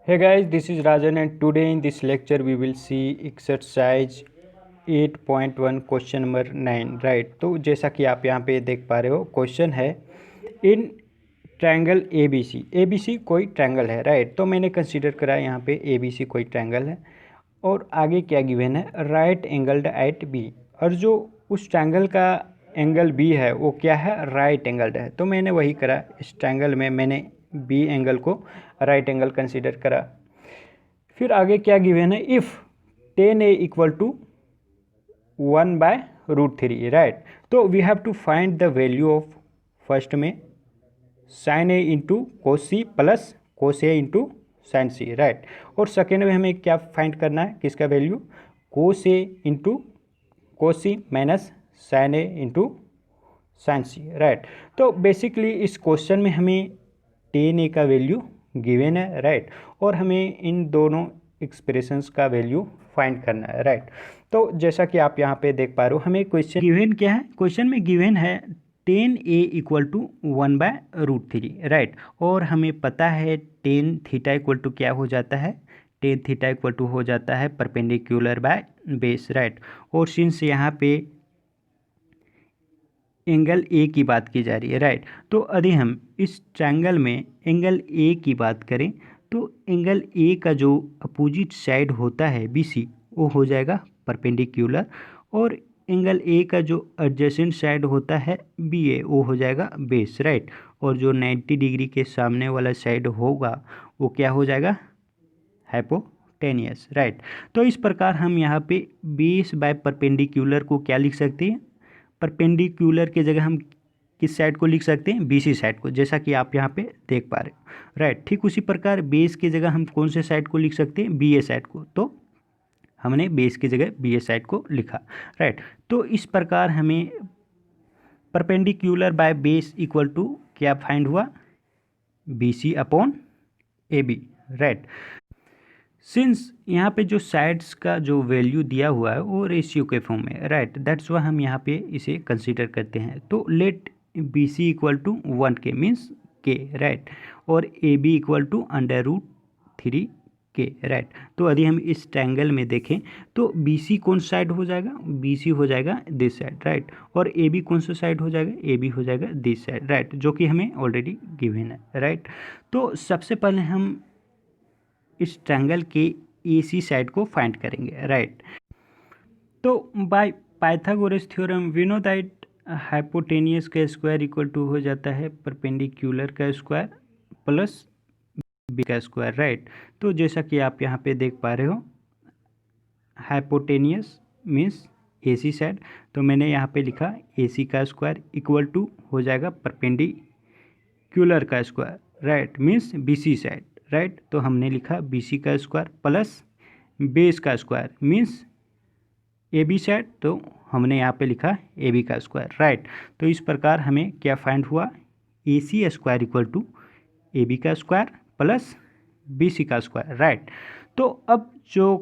Hey guys, this is Rajan and today in this lecture we will see exercise 8.1 question number 9 right. तो जैसा कि आप यहाँ पे देख पा रहे हो क्वेश्चन है in triangle A B C कोई ट्रायंगल है राइट। तो मैंने कंसीडर करा यहाँ पे ए बी सी कोई ट्रायंगल है और आगे क्या गिवन है राइट एंगल्ड एट बी, और जो उस ट्रायंगल का एंगल बी है वो क्या है राइट एंगल्ड है। तो मैंने वही करा, इस ट्रायंगल में मैंने बी एंगल को राइट एंगल कंसीडर करा। फिर आगे क्या गिवन है if tan A equal to 1/√3 right. तो we have to find the value of first में sine A into cos C plus cos A into sine C right. और second में हमें क्या फाइंड करना है, किसका value cos A into cos C minus sine A into sine C right. तो basically इस क्वेश्चन में हमें टेन ए का वैल्यू गिवन है राइट, और हमें इन दोनों एक्सप्रेशंस का वैल्यू फाइंड करना है राइट। तो जैसा कि आप यहाँ पे देख पा रहे हो हमें क्वेश्चन गिवन क्या है, क्वेश्चन में गिवन है tan A equal to 1/√3 right. और हमें पता है टेन थीटा इक्वल टू क्या हो जाता है, टेन थीटा इक्वल टू हो जाता है परपेंडिकुलर बाय बेस राइट। और सिंस यहाँ पे एंगल ए की बात की जा रही है राइट, तो यदि हम इस ट्रायंगल में एंगल ए की बात करें तो एंगल ए का जो अपोजिट साइड होता है बी सी वो हो जाएगा परपेंडिकुलर, और एंगल ए का जो एडजेसेंट साइड होता है बी ए वो हो जाएगा बेस राइट। और जो 90 डिग्री के सामने वाला साइड होगा वो क्या हो जाएगा हाइपोटेनियस राइट। तो इस प्रकार हम यहाँ पे बेस बाय परपेंडिकुलर को क्या लिख सकते हैं, परपेंडिकुलर की जगह हम किस साइड को लिख सकते हैं बीसी साइड को, जैसा कि आप यहाँ पे देख पा रहे हो राइट। ठीक उसी प्रकार बेस की जगह हम कौन से साइड को लिख सकते हैं बी ए साइड को, तो हमने बेस की जगह बी ए साइड को लिखा राइट। तो इस प्रकार हमें perpendicular by base equal to क्या फाइंड हुआ B C upon A B right. Since यहाँ पे जो साइड्स का जो वैल्यू दिया हुआ है वो रेशियो के फॉर्म में राइट, दैट्स वाई हम यहाँ पे इसे कंसीडर करते हैं। तो let B C equal to 1 के मीन्स के राइट, और ए बी इक्वल टू √3 के राइट। तो यदि हम इस ट्रायंगल में देखें तो बी सी कौन साइड हो जाएगा, बी सी हो जाएगा दिस साइड राइट, और ए बी कौन सा साइड हो जाएगा, ए बी हो जाएगा दिस साइड राइट, जो कि हमें ऑलरेडी गिवन है राइट। तो सबसे पहले हम इस ट्रायंगल के ए सी साइड को फाइंड करेंगे राइट। तो by Pythagoras theorem we know that hypotenuse का स्क्वायर इक्वल टू हो जाता है परपेंडिकुलर का स्क्वायर प्लस बी का स्क्वायर राइट। तो जैसा कि आप यहाँ पे देख पा रहे हो हाइपोटेनियस मीन्स ए सी साइड, तो मैंने यहाँ पे लिखा ए सी का स्क्वायर इक्वल टू हो जाएगा परपेंडिकुलर का square right means B C side right. तो हमने लिखा बी सी का स्क्वायर प्लस बेस का square means A B side, तो हमने यहाँ पे लिखा ए बी का स्क्वायर राइट। तो इस प्रकार हमें क्या फाइंड हुआ A C square equal to A B का स्क्वायर प्लस बी सी का स्क्वायर राइट। तो अब जो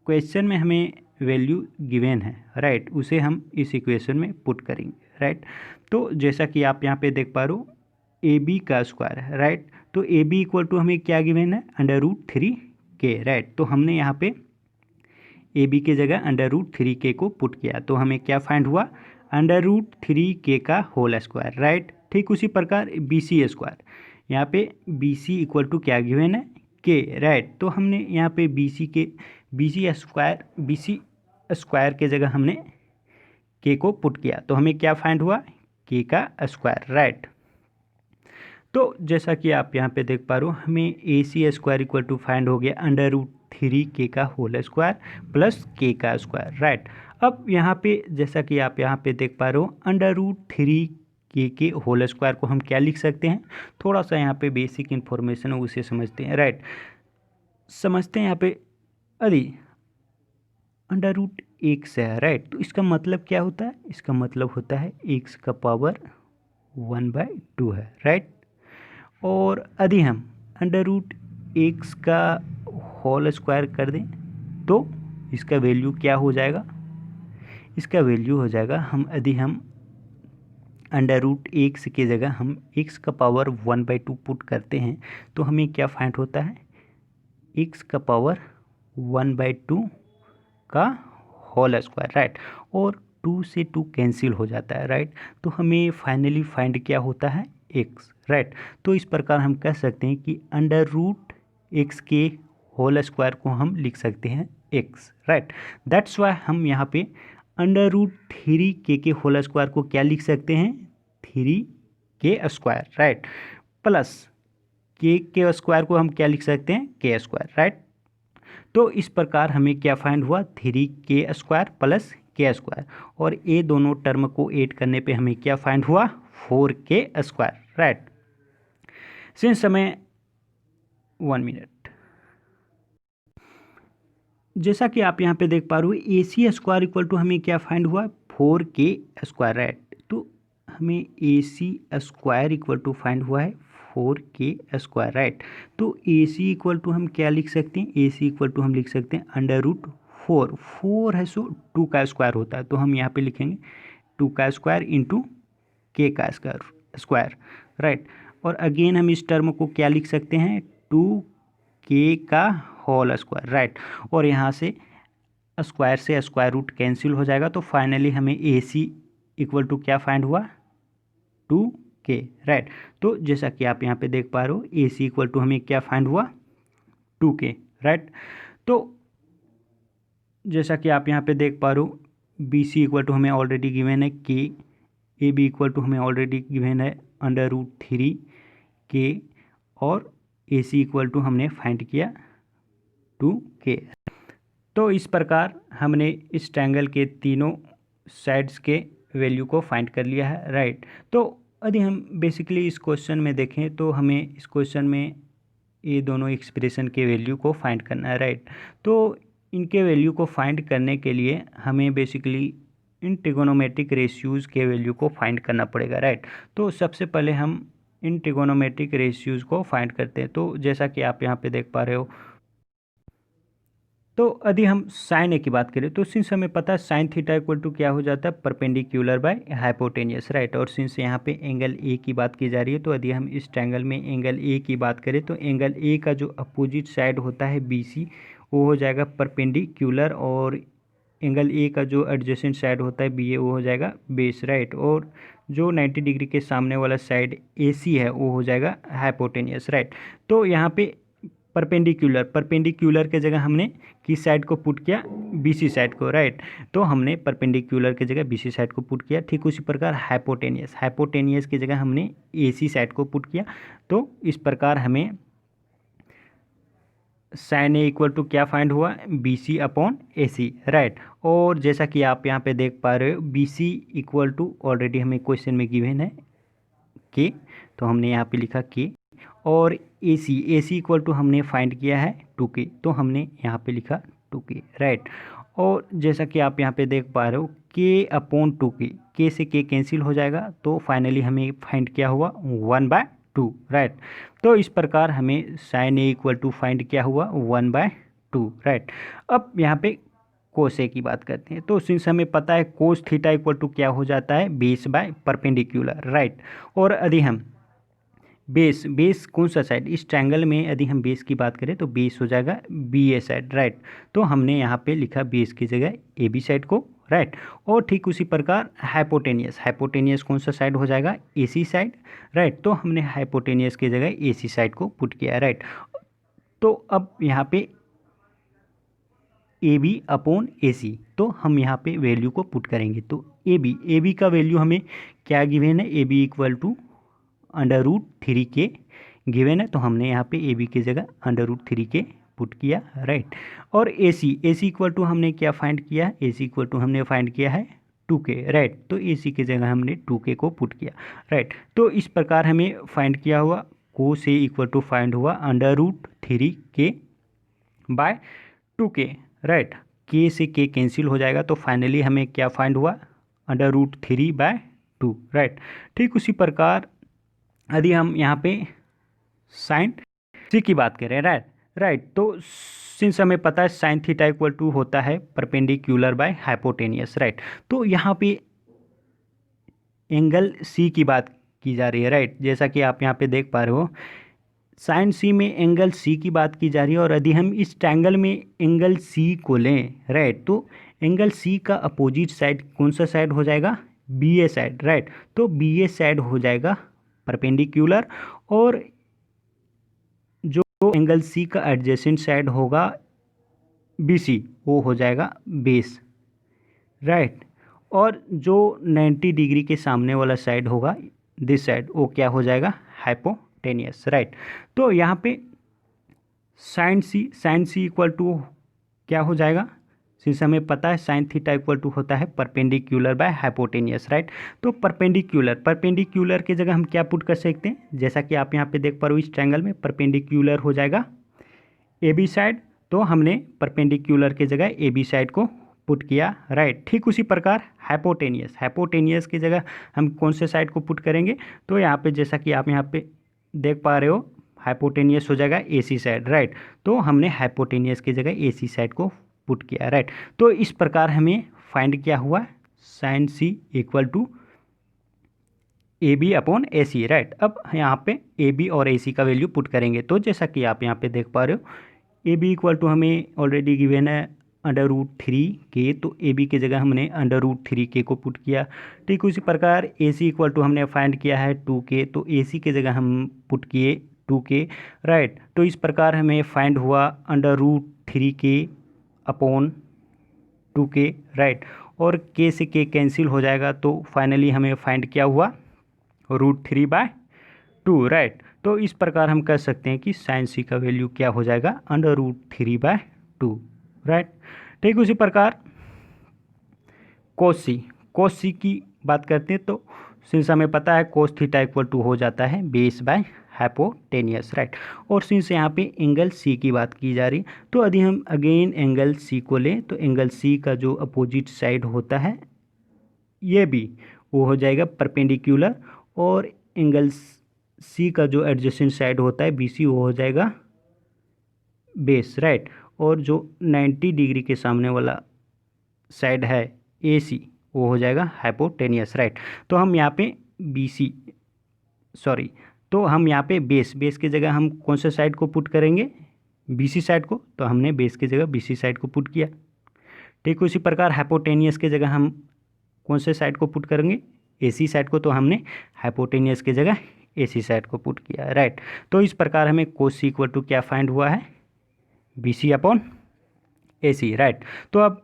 क्वेश्चन में हमें वैल्यू गिवन है राइट उसे हम इस इक्वेशन में पुट करेंगे राइट। तो जैसा कि आप यहाँ पे देख पा रहे हो ए बी का स्क्वायर है राइट, तो ए बी इक्वल टू हमें क्या गिवन है √3 के राइट। तो हमने यहाँ पे ए बी की जगह √3 के को पुट किया, तो हमें क्या फाइंड हुआ √3 के का होल स्क्वायर राइट। ठीक उसी प्रकार बी सी स्क्वायर, यहाँ पे बी सी इक्वल टू क्या गिवन है के राइट। तो हमने यहाँ पे बी सी स्क्वायर के जगह हमने के को पुट किया, तो हमें क्या फाइंड हुआ के का स्क्वायर राइट। तो जैसा कि आप यहाँ पे देख पा रहे हो हमें ए C square equal to find हो गया √3 के का होल स्क्वायर प्लस के का स्क्वायर राइट। अब यहाँ पे जैसा कि आप यहाँ पे देख पा रहे हो √3 के होल स्क्वायर को हम क्या लिख सकते हैं, थोड़ा सा यहाँ पे बेसिक इन्फॉर्मेशन है उसे समझते हैं राइट। समझते हैं यहाँ पे यदि √x है राइट, तो इसका मतलब क्या होता है, इसका मतलब होता है x का पावर 1/2 है राइट। और यदि हम √x का होल स्क्वायर कर दें तो इसका वैल्यू क्या हो जाएगा, इसका वैल्यू हो जाएगा यदि हम √x की जगह हम x का पावर 1/2 पुट करते हैं तो हमें क्या फाइंड होता है एक्स का पावर 1/2 का होल स्क्वायर, राइट। और 2 से 2 कैंसिल हो जाता है, राइट। तो हमें फाइनली फाइंड क्या होता है, एक्स, राइट। तो इस प्रकार हम कह सकते हैं कि अंडर रूट एक्स के होल स्क्वायर को हम लिख सकते हैं एक्स, राइट। दैट्स वाई हम यहाँ पे अंडर रूट 3 के होल स्क्वायर को क्या लिख सकते हैं, 3 स्क्वायर, राइट, प्लस के स्क्वायर को हम क्या लिख सकते हैं, के स्क्वायर, राइट। तो इस प्रकार हमें क्या फाइंड हुआ, 3 स्क्वायर प्लस के स्क्वायर, और ये दोनों टर्म को ऐड करने पे हमें क्या फाइंड हुआ, 4 स्क्वायर, राइट। सिंस हमें 1 मिनट, जैसा कि आप यहाँ पे देख पा रहे हो, ए सी स्क्वायर इक्वल टू हमें क्या फाइंड हुआ, 4 स्क्वायर, राइट। तो हमें ए C square equal to find हुआ है 4 स्क्वायर, राइट। तो ए सी इक्वल टू हम क्या लिख सकते हैं, ए सी इक्वल टू हम लिख सकते हैं अंडर रूट 4 है, सो 2 का स्क्वायर होता है, तो हम यहाँ पे लिखेंगे 2 का स्क्वायर इंटू के का स्क्वायर, राइट। और अगेन हम इस टर्म को क्या लिख सकते हैं, 2 का होल स्क्वायर, राइट। और यहाँ से स्क्वायर से स्क्वायर रूट कैंसिल हो जाएगा, तो फाइनली हमें ए सी इक्वल टू क्या फाइंड हुआ, 2 राइट। तो जैसा कि आप यहाँ पे देख पा रहे हो, ए सी इक्वल टू हमें क्या फाइंड हुआ, 2 राइट। तो जैसा कि आप यहाँ पे देख पा रहे हो, बी सी इक्वल टू हमें ऑलरेडी गिवन है के, ए बी इक्वल टू हमें ऑलरेडी गिवन है अंडर रूट 3 और ए सी इक्वल टू हमने फाइंड किया 2 तो इस प्रकार हमने इस ट्रायंगल के तीनों साइड्स के वैल्यू को फाइंड कर लिया है, राइट। तो यदि हम बेसिकली इस क्वेश्चन में देखें तो हमें इस क्वेश्चन में ये दोनों एक्सप्रेशन के वैल्यू को फाइंड करना है, राइट। तो इनके वैल्यू को फाइंड करने के लिए हमें बेसिकली इन ट्रिगोनोमेट्रिक रेशियोज़ के वैल्यू को फाइंड करना पड़ेगा, राइट। तो सबसे पहले हम इन ट्रिगोनोमेट्रिक रेशियोज़ को फाइंड करते हैं। तो जैसा कि आप यहाँ पे देख पा रहे हो, तो यदि हम साइन ए की बात करें तो सिंस हमें पता है साइन थीटा इक्वल टू क्या हो जाता है, परपेंडिकुलर बाय हाइपोटेनियस, राइट। और सिंस यहाँ पे एंगल ए की बात की जा रही है, तो यदि हम इस ट्रायंगल में एंगल ए की बात करें तो एंगल ए का जो अपोजिट साइड होता है बी सी, वो हो जाएगा परपेंडिकुलर, और एंगल ए का जो एडजेसेंट साइड होता है बी ए, वो हो जाएगा बेस, राइट। और जो 90 डिग्री के सामने वाला साइड ए सी है वो हो जाएगा हाइपोटेनियस, राइट। तो यहाँ पे परपेंडिकुलर के जगह हमने किस साइड को पुट किया, बीसी साइड को, राइट। तो हमने परपेंडिकुलर के जगह बीसी साइड को पुट किया। ठीक उसी प्रकार हाइपोटेनियस की जगह हमने एसी साइड को पुट किया। तो इस प्रकार हमें साइन ए इक्वल टू क्या फाइंड हुआ, B C upon A C, right. और जैसा कि आप यहाँ पे देख पा रहे हो, B C equal to already हमें क्वेश्चन में गिवन है के, तो हमने यहाँ पे लिखा के, और ए सी इक्वल टू हमने फाइंड किया है 2 तो हमने यहाँ पे लिखा 2 राइट। और जैसा कि आप यहाँ पे देख पा रहे हो, के अपॉन 2 के से के कैंसिल हो जाएगा, तो फाइनली हमें फाइंड किया हुआ 1/2, राइट। तो इस प्रकार हमें sine A equal to find किया हुआ 1/2, राइट। अब यहाँ पे कोस ए की बात करते हैं। तो सिंस हमें पता है कोस थीटा इक्वल टू क्या हो जाता है, बेस बाय परपेंडिकुलर, राइट। और यदि हम बेस कौन सा साइड, इस ट्रायंगल में यदि हम बेस की बात करें तो बेस हो जाएगा बी ए साइड, राइट। तो हमने यहाँ पे लिखा बेस की जगह ए बी साइड को, राइट। और ठीक उसी प्रकार हाइपोटेनियस कौन सा साइड हो जाएगा, ए सी साइड, राइट। तो हमने हाइपोटेनियस की जगह ए सी साइड को पुट किया, राइट। तो अब यहाँ पे ए बी अपॉन ए सी, तो हम यहाँ पे वैल्यू को पुट करेंगे। तो ए बी का वैल्यू हमें क्या गिवन है, A B equal to √3 given है, तो हमने यहाँ पे ए बी की जगह √3 पुट किया, राइट। और ए सी इक्वल टू हमने क्या फाइंड किया, ए सी इक्वल टू हमने फाइंड किया है 2 राइट। तो ए सी की जगह हमने 2 को पुट किया, राइट। तो इस प्रकार हमें फाइंड किया हुआ कोस ए इक्वल टू फाइंड हुआ √3 बाय 2 राइट। के से के कैंसिल हो जाएगा, तो फाइनली हमें क्या फाइंड हुआ, √3/2, राइट। ठीक उसी प्रकार यदि हम यहाँ पे साइन सी की बात करें, राइट। तो सिंस हमें पता है साइन थीटा इक्वल टू होता है परपेंडिकुलर बाय हाइपोटेनियस, राइट। तो यहाँ पे एंगल सी की बात की जा रही है, राइट। जैसा कि आप यहाँ पे देख पा रहे हो, साइन सी में एंगल सी की बात की जा रही है और यदि हम इस ट्रायंगल में एंगल सी को लें, राइट, तो एंगल सी का अपोजिट साइड कौन सा साइड हो जाएगा? बी ए साइड, राइट। तो बी ए साइड हो जाएगा परपेंडिकुलर और जो एंगल सी का एडजेसेंट साइड होगा बी सी, वो हो जाएगा बेस, राइट। और जो 90 डिग्री के सामने वाला साइड होगा दिस साइड, वो क्या हो जाएगा? Hypotenuse, right. तो यहाँ पे साइन सी इक्वल टू क्या हो जाएगा? सिंस हमें पता है साइन थीटा इक्वल टू होता है परपेंडिकुलर बाय हाइपोटेनियस, राइट। तो परपेंडिकुलर की जगह हम क्या पुट कर सकते हैं? जैसा कि आप यहाँ पे देख पा रहे हो इस ट्रायंगल में परपेंडिकुलर हो जाएगा ए बी साइड, तो हमने परपेंडिकुलर की जगह ए बी साइड को पुट किया, राइट। ठीक उसी प्रकार हाइपोटेनियस की जगह हम कौन से साइड को पुट करेंगे? तो यहाँ पे जैसा कि आप यहाँ पे देख पा रहे हो हाइपोटेनियस हो जाएगा ए सी साइड, राइट। तो हमने हाइपोटेनियस की जगह ए सी साइड को पुट किया, राइट। तो इस प्रकार हमें फाइंड क्या हुआ? Sine C equal to A B upon A C, right. अब यहाँ पे ए बी और ए सी का वैल्यू पुट करेंगे, तो जैसा कि आप यहाँ पे देख पा रहे हो ए बी इक्वल टू हमें ऑलरेडी गिवन है √3k, तो ए बी की जगह हमने √3k को पुट किया। ठीक उसी प्रकार ए सी इक्वल टू हमने फाइंड किया है 2k, तो ए सी की जगह हम पुट किए 2k, राइट। तो इस प्रकार हमें फाइंड हुआ √3k अपॉन 2k, राइट। और k से k कैंसिल हो जाएगा, तो फाइनली हमें फाइंड क्या हुआ? √3/2, राइट। तो इस प्रकार हम कह सकते हैं कि साइन सी का वैल्यू क्या हो जाएगा? √3/2, राइट। ठीक उसी प्रकार कोस सी की बात करते हैं, तो सिंस हमें पता है कोस थीटा इक्वल टू हो जाता है बेस बाय हाइपोटेनियस, राइट। और सिंस यहाँ पे एंगल सी की बात की जा रही, तो यदि हम अगेन एंगल सी को लें, तो एंगल सी का जो अपोजिट साइड होता है ये भी, वो हो जाएगा परपेंडिकुलर, और एंगल सी का जो एडजेसेंट साइड होता है बी सी, वो हो जाएगा बेस, राइट। और जो 90 डिग्री के सामने वाला साइड है ए सी, वो हो जाएगा हाइपोटेनियस, राइट। तो हम यहाँ पे बी सी तो हम यहाँ पे बेस की जगह हम कौन से साइड को पुट करेंगे? बी सी साइड को, तो हमने बेस की जगह बी सी साइड को पुट किया। ठीक उसी प्रकार हाइपोटेनियस की जगह हम कौन से साइड को पुट करेंगे? ए सी साइड को, तो हमने हाइपोटेनियस की जगह ए सी साइड को पुट किया, राइट। तो इस प्रकार हमें कोस सी इक्वल टू क्या फाइंड हुआ है? B C upon A C, right. तो अब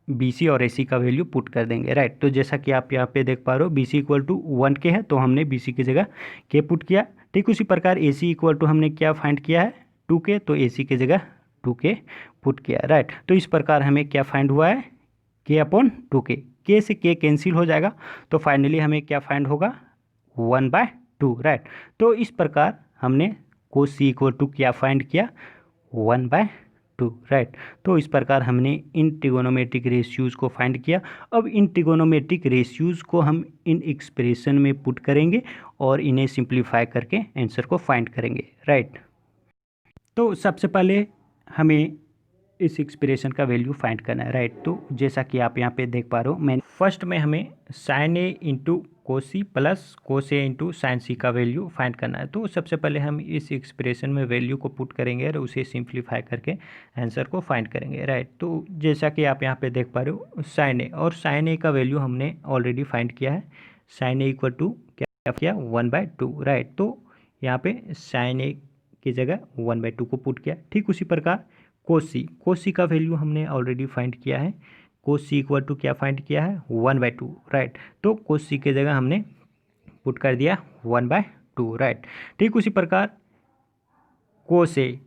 बी सी और ए सी का वैल्यू पुट कर देंगे, राइट। तो जैसा कि आप यहाँ पे देख पा रहे हो B C equal to 1k है, तो हमने बी सी की जगह के पुट किया। ठीक उसी प्रकार ए सी इक्वल टू हमने क्या फाइंड किया है? 2k, तो ए सी की जगह 2k पुट किया, राइट। तो इस प्रकार हमें क्या फाइंड हुआ है? k अपॉन 2k, k से k कैंसिल हो जाएगा, तो फाइनली हमें क्या फाइंड होगा? 1/2, राइट। तो इस प्रकार हमने कोस सी इक्वल टू क्या फाइंड किया? 1/2, राइट। तो इस प्रकार हमने इन ट्रिगोनोमेट्रिक रेशियोज़ को फाइंड किया। अब इन ट्रिगोनोमेट्रिक रेशियोज़ को हम इन एक्सप्रेशन में पुट करेंगे और इन्हें सिंप्लीफाई करके आंसर को फाइंड करेंगे, राइट। तो सबसे पहले हमें इस एक्सप्रेशन का वैल्यू फाइंड करना है, राइट। तो जैसा कि आप यहाँ पे देख पा रहे हो, मैं फर्स्ट में हमें sine A into cos C plus cos A into sine C का वैल्यू फाइंड करना है। तो सबसे पहले हम इस एक्सप्रेशन में वैल्यू को पुट करेंगे और उसे सिंप्लीफाई करके आंसर को फाइंड करेंगे, राइट। तो जैसा कि आप यहाँ पे देख पा रहे हो साइन ए, और साइन ए का वैल्यू हमने ऑलरेडी फाइंड किया है। साइन ए इक्वल टू क्या किया? 1/2, राइट। तो यहाँ पे साइन ए की जगह 1/2 को पुट किया। ठीक उसी प्रकार कोस सी का वैल्यू हमने ऑलरेडी फाइंड किया है। कोस सी इक्वल टू क्या फाइंड किया है? 1/2, राइट। तो कोस सी की जगह हमने पुट कर दिया 1/2, राइट। ठीक उसी प्रकार कोस ए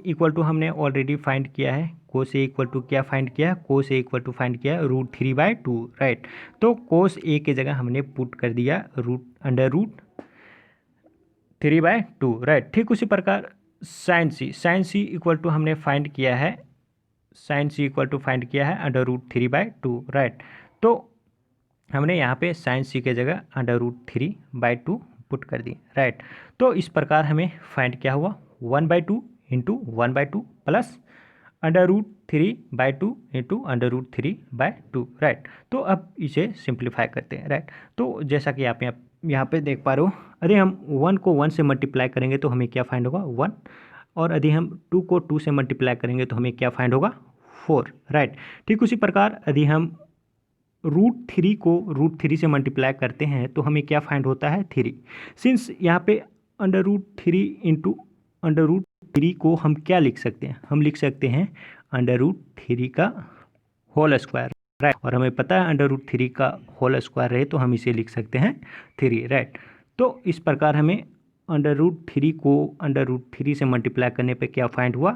इक्वल टू हमने ऑलरेडी फाइंड किया है। कोस ए इक्वल टू क्या फाइंड किया है? कोस ए इक्वल टू फाइंड किया है √3/2, राइट। तो कोस ए की जगह हमने पुट कर दिया √3/2, राइट। ठीक उसी प्रकार साइन सी इक्वल टू हमने फाइंड किया है √3/2, राइट। तो हमने यहाँ पे साइन सी के जगह √3/2 पुट कर दी, राइट। तो इस प्रकार हमें फाइंड क्या हुआ? 1/2 इंटू 1/2 प्लस √3/2 इंटू √3/2, राइट। तो अब इसे सिंप्लीफाई करते हैं, राइट। तो जैसा कि आप यहाँ यहाँ पे देख पा रहे हो, यदि हम 1 को 1 से मल्टीप्लाई करेंगे तो हमें क्या फाइंड होगा 1, और यदि हम 2 को 2 से मल्टीप्लाई करेंगे तो हमें क्या फाइंड होगा 4, राइट। ठीक उसी प्रकार यदि हम √3 को √3 से मल्टीप्लाई करते हैं तो हमें क्या फाइंड होता है 3। सिंस यहाँ पे √3 इंटू √3 को हम क्या लिख सकते हैं, हम लिख सकते हैं √3 का होल स्क्वायर, राइट। और हमें पता है √3 का होल स्क्वायर रहे तो हम इसे लिख सकते हैं 3, राइट। तो इस प्रकार हमें √3 को √3 से मल्टीप्लाई करने पे क्या फाइंड हुआ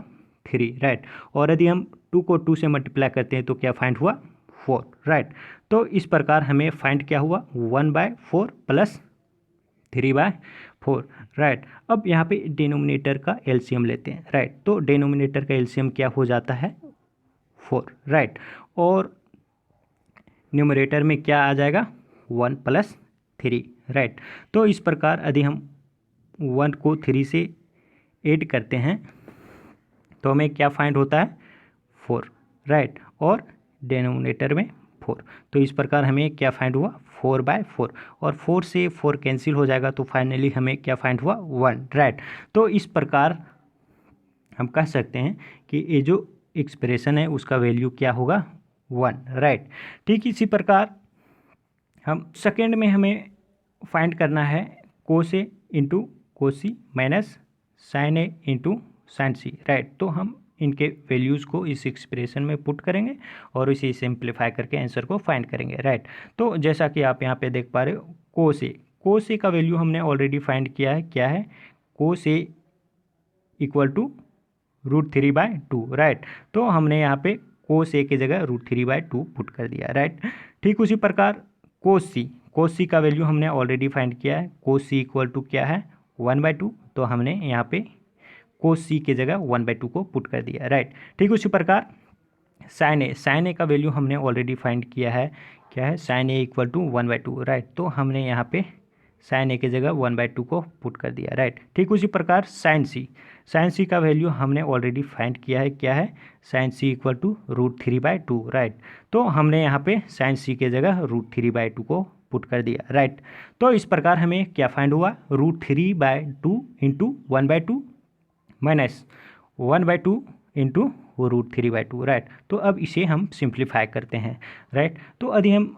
3, राइट। और यदि हम 2 को 2 से मल्टीप्लाई करते हैं तो क्या फाइंड हुआ 4, राइट। तो इस प्रकार हमें फाइंड क्या हुआ 1/4 प्लस 3/4, राइट। अब यहाँ पे डिनोमिनेटर का एलसीएम लेते हैं, राइट। तो डिनोमिनेटर का एलसीएम क्या हो जाता है 4, राइट। और न्यूमरेटर में क्या आ जाएगा 1 + 3, राइट। तो इस प्रकार यदि हम 1 को 3 से ऐड करते हैं तो हमें क्या फाइंड होता है 4, राइट। और डिनोमिनेटर में 4, तो इस प्रकार हमें क्या फाइंड हुआ 4/4, और 4 से 4 कैंसिल हो जाएगा तो फाइनली हमें क्या फाइंड हुआ 1, राइट। तो इस प्रकार हम कह सकते हैं कि ये जो एक्सप्रेशन है उसका वैल्यू क्या होगा 1, राइट। ठीक इसी प्रकार हम सेकेंड में हमें फाइंड करना है कोस A into Kosi minus sine A into sine C, right. तो हम इनके वैल्यूज़ को इस एक्सप्रेशन में पुट करेंगे और इसे सिंप्लीफाई करके आंसर को फाइंड करेंगे, राइट। तो जैसा कि आप यहाँ पे देख पा रहे हो कोस ए का वैल्यू हमने ऑलरेडी फाइंड किया है, क्या है कोस ए इक्वल टू √3/2, राइट। तो हमने यहाँ पे कोस ए की जगह √3/2 पुट कर दिया, राइट। ठीक उसी प्रकार कोस सी का वैल्यू हमने ऑलरेडी फाइंड किया है, कोस सी इक्वल टू क्या है 1/2, तो हमने यहाँ पे कोस सी की जगह 1/2 को पुट कर दिया, राइट। ठीक उसी प्रकार साइन ए का वैल्यू हमने ऑलरेडी फाइंड किया है, क्या है sine A equal to 1/2, right. तो हमने यहाँ पे साइन ए की जगह 1/2 को पुट कर दिया, राइट। ठीक उसी प्रकार साइन सी का वैल्यू हमने ऑलरेडी फाइंड किया है, क्या है sine C equal to √3/2, right. तो हमने यहाँ पे साइन सी की जगह √3/2 को पुट कर दिया, राइट। तो इस प्रकार हमें क्या फाइंड हुआ √3/2 इंटू 1/2 माइनस 1/2 इंटू √3/2, राइट। तो अब इसे हम सिंप्लीफाई करते हैं, राइट। तो यदि हम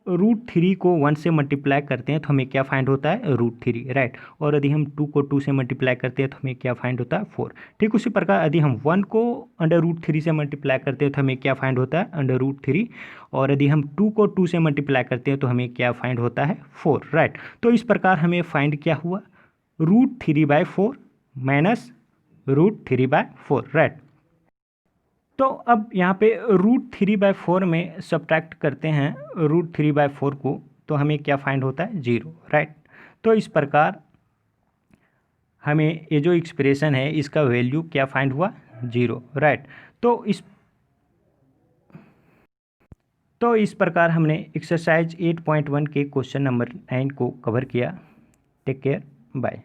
√3 को 1 से मल्टीप्लाई करते हैं तो हमें क्या फाइंड होता है √3, राइट। और यदि हम 2 को 2 से मल्टीप्लाई करते हैं तो हमें क्या फाइंड होता है 4। ठीक उसी प्रकार यदि हम 1 को √3 से मल्टीप्लाई करते हैं तो हमें क्या फाइंड होता है √3, और यदि हम 2 को 2 से मल्टीप्लाई करते हैं तो हमें क्या फाइंड होता है 4, राइट। तो इस प्रकार हमें फाइंड क्या हुआ √3/4 माइनस √3/4, राइट। तो अब यहाँ पे √3/4 में सब्ट्रैक्ट करते हैं √3/4 को, तो हमें क्या फाइंड होता है 0, राइट। तो इस प्रकार हमें ये जो एक्सप्रेशन है इसका वैल्यू क्या फाइंड हुआ 0, राइट। तो इस प्रकार हमने एक्सरसाइज 8.1 के क्वेश्चन नंबर 9 को कवर किया। Take care, bye.